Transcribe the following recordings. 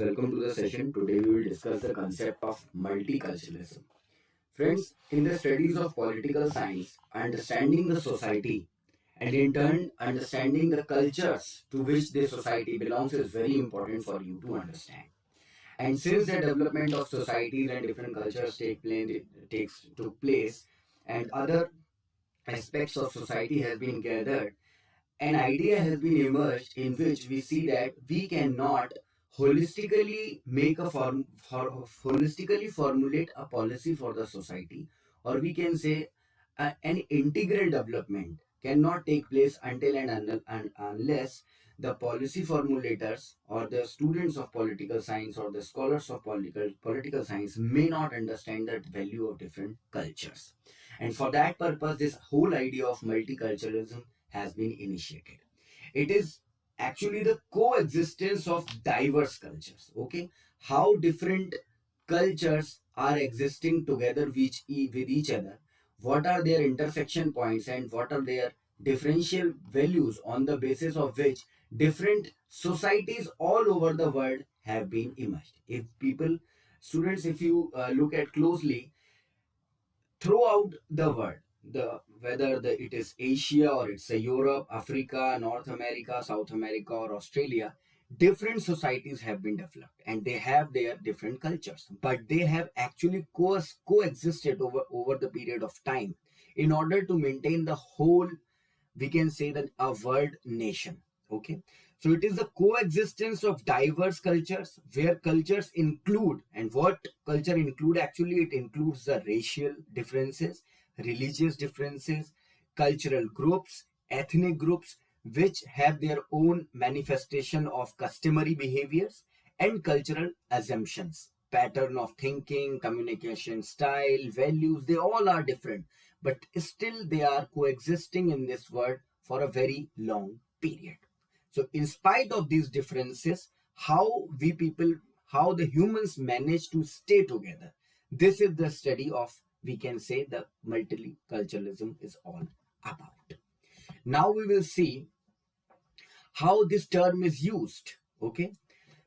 Welcome to the session. Today we will discuss the concept of multiculturalism. Friends, in the studies of political science, understanding the society and in turn understanding the cultures to which this society belongs is very important for you to understand. And since the development of societies and different cultures took place and other aspects of society has been gathered, an idea has been emerged in which we see that we cannot holistically formulate a policy for the society, or we can say an integral development cannot take place until and unless the policy formulators or the students of political science or the scholars of political science may not understand the value of different cultures. And for that purpose, this whole idea of multiculturalism has been initiated. It is actually the coexistence of diverse cultures. Okay, how different cultures are existing together with each other. What are their intersection points and what are their differential values on the basis of which different societies all over the world have been emerged. If people, students, if you look at closely, throughout the world, the whether it is Asia or it's a Europe, Africa, North America, South America, or Australia, different societies have been developed and they have their different cultures, but they have actually coexisted over the period of time in order to maintain the whole, we can say that, a world nation. Okay, so it is the coexistence of diverse cultures where cultures include, and what culture include, actually it includes the racial differences, religious differences, cultural groups, ethnic groups, which have their own manifestation of customary behaviors and cultural assumptions, pattern of thinking, communication style, values, they all are different, but still they are coexisting in this world for a very long period. So in spite of these differences, how the humans manage to stay together, this is the study of, we can say, the multiculturalism is all about. Now we will see how this term is used. Okay,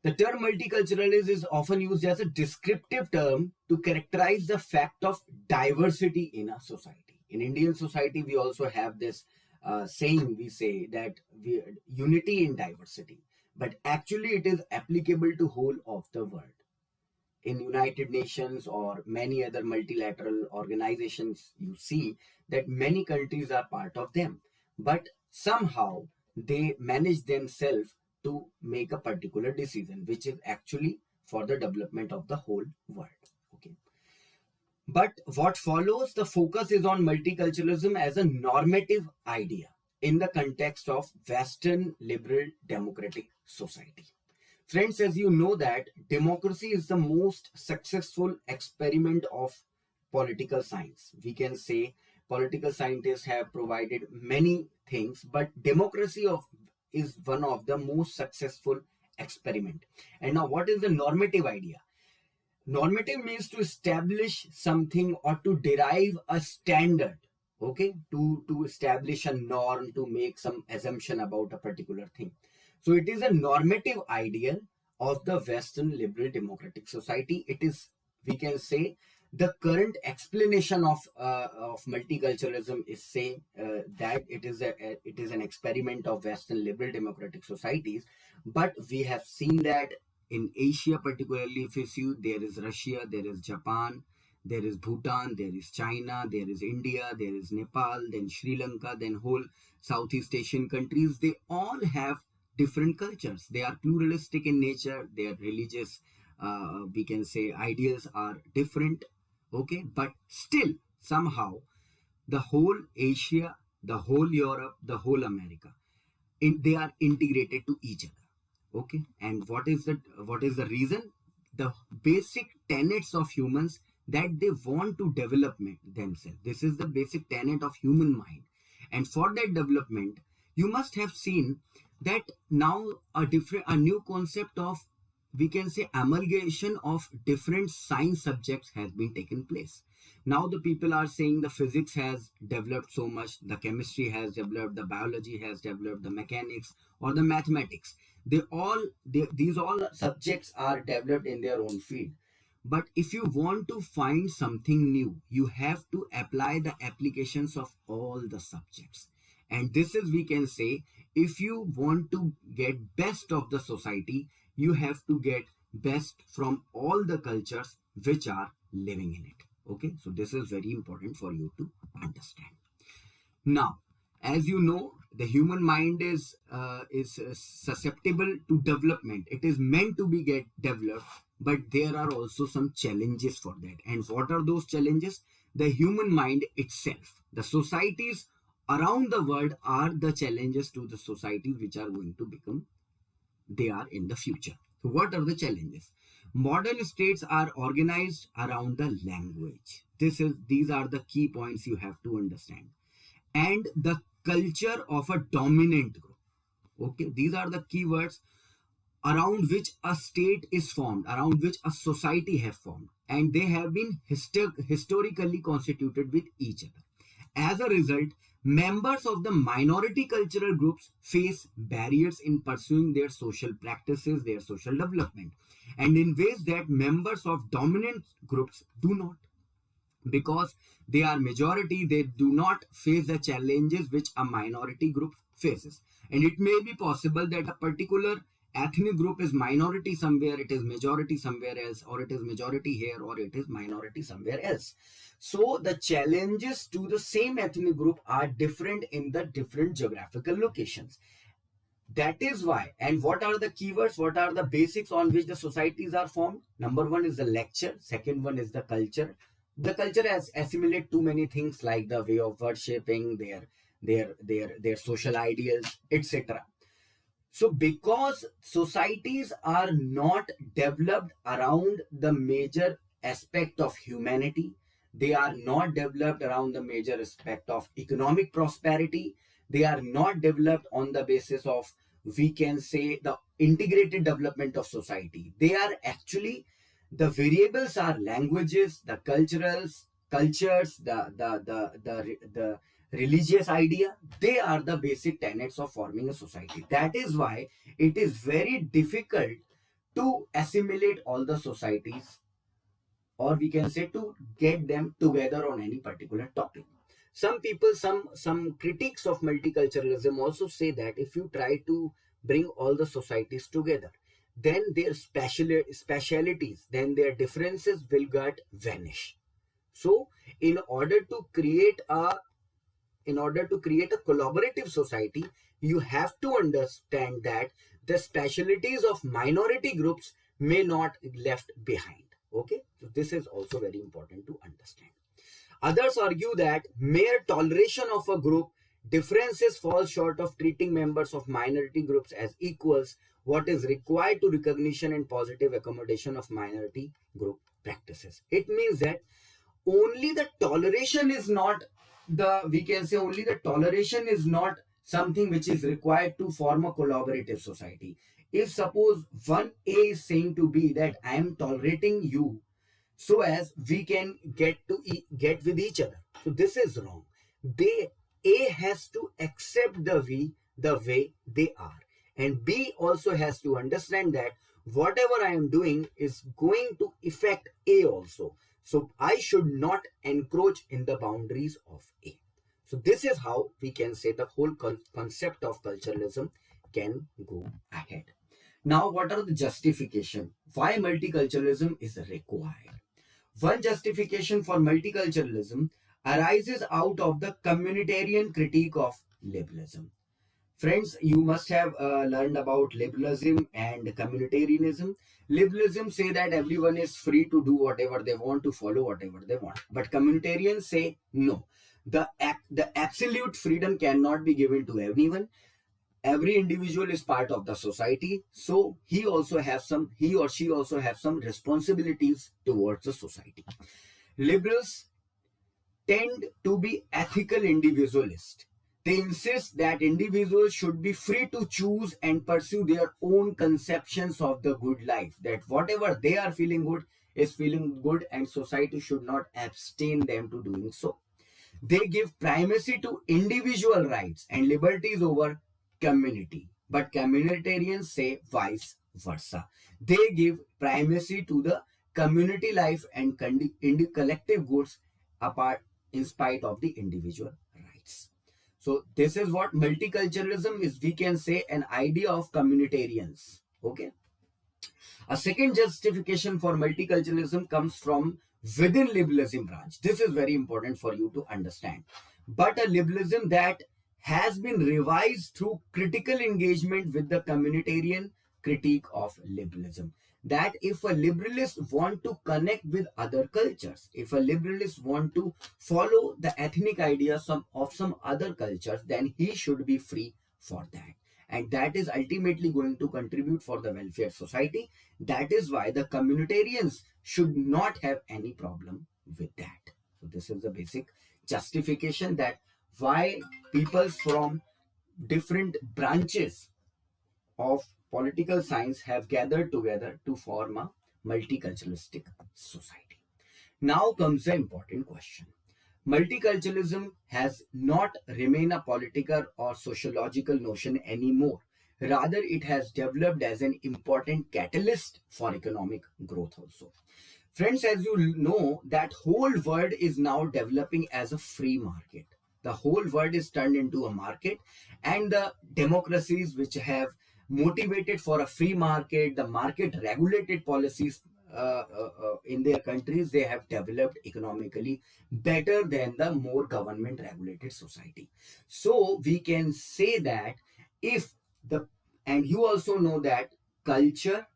the term multiculturalism is often used as a descriptive term to characterize the fact of diversity in a society. In Indian society, we also have this saying, we say that we unity in diversity, but actually it is applicable to whole of the world. In United Nations or many other multilateral organizations, you see that many countries are part of them, but somehow they manage themselves to make a particular decision, which is actually for the development of the whole world. Okay. But what follows, the focus is on multiculturalism as a normative idea in the context of Western liberal democratic society. Friends, as you know that democracy is the most successful experiment of political science. We can say political scientists have provided many things, but is one of the most successful experiment. And now what is the normative idea? Normative means to establish something or to derive a standard. Okay, to establish a norm, to make some assumption about a particular thing. So it is a normative ideal of the Western liberal democratic society. It is, we can say, the current explanation of multiculturalism is saying that it is an experiment of Western liberal democratic societies. But we have seen that in Asia, particularly, if you see, there is Russia, there is Japan, there is Bhutan, there is China, there is India, there is Nepal, then Sri Lanka, then whole Southeast Asian countries. They all have different cultures. They are pluralistic in nature. Their religious, we can say, ideals are different. Okay, but still somehow the whole Asia, the whole Europe, the whole America, they are integrated to each other. Okay, and what is the reason? The basic tenets of humans, that they want to develop themselves. This is the basic tenet of human mind, and for that development, you must have seen that now a new concept of, we can say, amalgamation of different science subjects has been taken place. Now the people are saying the physics has developed so much, the chemistry has developed, the biology has developed, the mechanics or the mathematics. These all subjects are developed in their own field. But if you want to find something new, you have to apply the applications of all the subjects. And this is, we can say, if you want to get best of the society, you have to get best from all the cultures which are living in it. Okay, so this is very important for you to understand. Now, as you know, the human mind is susceptible to development. It is meant to be get developed, but there are also some challenges for that. And what are those challenges? The human mind itself, the societies around the world are the challenges to the societies which are going to become they are in the future. So, what are the challenges? Modern states are organized around the language. These are the key points you have to understand, and the culture of a dominant group. Okay, these are the keywords around which a state is formed, around which a society have formed, and they have been historically constituted with each other. As a result, members of the minority cultural groups face barriers in pursuing their social practices, their social development, and in ways that members of dominant groups do not, because they are majority. They do not face the challenges which a minority group faces. And it may be possible that a particular ethnic group is minority somewhere, it is majority somewhere else, or it is majority here, or it is minority somewhere else. So the challenges to the same ethnic group are different in the different geographical locations. That is why, and what are the keywords, what are the basics on which the societies are formed? Number one is the lecture, second one is the culture. The culture has assimilated too many things like the way of worshipping, their social ideals, etc. So because societies are not developed around the major aspect of humanity, they are not developed around the major aspect of economic prosperity, they are not developed on the basis of, we can say, the integrated development of society. They are actually, the variables are languages, the cultures, the religious idea. They are the basic tenets of forming a society. That is why it is very difficult to assimilate all the societies, or we can say to get them together on any particular topic. Some people, some critics of multiculturalism also say that if you try to bring all the societies together, then their specialities, then their differences will get vanish. So in order to create a collaborative society, you have to understand that the specialities of minority groups may not be left behind. Okay, so this is also very important to understand. Others argue that mere toleration of a group differences fall short of treating members of minority groups as equals, what is required to recognition and positive accommodation of minority group practices. It means that only the toleration is not the, we can say, only the toleration is not something which is required to form a collaborative society. If suppose one A is saying to B that I am tolerating you so as we can get with each other, so this is wrong. A has to accept the way they are, and B also has to understand that whatever I am doing is going to affect A also. So I should not encroach in the boundaries of A. So this is how we can say the whole concept of culturalism can go ahead. Now, what are the justification? Why multiculturalism is required? One justification for multiculturalism arises out of the communitarian critique of liberalism. Friends, you must have learned about liberalism and communitarianism. Liberalism say that everyone is free to do whatever they want, to follow whatever they want. But communitarians say no. The absolute freedom cannot be given to anyone. Every individual is part of the society, so he or she also have some responsibilities towards the society. Liberals tend to be ethical individualists. They insist that individuals should be free to choose and pursue their own conceptions of the good life, that whatever they are feeling good is feeling good, and society should not abstain them to doing so. They give primacy to individual rights and liberties over community. but communitarians say vice versa. They give primacy to the community life and collective goods apart in spite of the individual rights. So this is what multiculturalism is, we can say, an idea of communitarians. Okay. A second justification for multiculturalism comes from within liberalism branch. This is very important for you to understand. But a liberalism that has been revised through critical engagement with the communitarian critique of liberalism. That if a liberalist want to connect with other cultures, if a liberalist want to follow the ethnic ideas of some other cultures, then he should be free for that, and that is ultimately going to contribute for the welfare society. That is why the communitarians should not have any problem with that. So this is the basic justification that why people from different branches of political science have gathered together to form a multiculturalistic society. Now comes the important question. Multiculturalism has not remained a political or sociological notion anymore. Rather, it has developed as an important catalyst for economic growth also. Friends, as you know, that whole world is now developing as a free market. The whole world is turned into a market, and the democracies which have motivated for a free market, the market regulated policies in their countries, they have developed economically better than the more government regulated society. So we can say that if the, and you also know that culture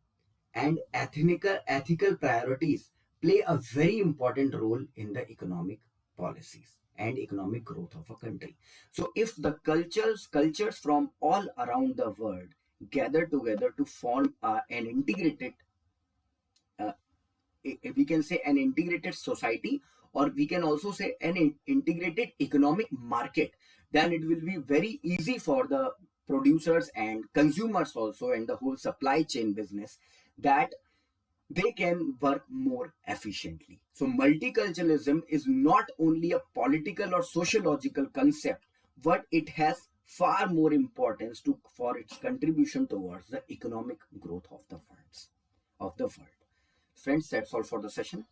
and ethical priorities play a very important role in the economic policies and economic growth of a country. So if the cultures from all around the world gather together to form an integrated uh, we can say an integrated society, or we can also say an integrated economic market, then it will be very easy for the producers and consumers also and the whole supply chain business, that they can work more efficiently. So multiculturalism is not only a political or sociological concept, but it has far more importance to for its contribution towards the economic growth of the world. Friends, that's all for the session.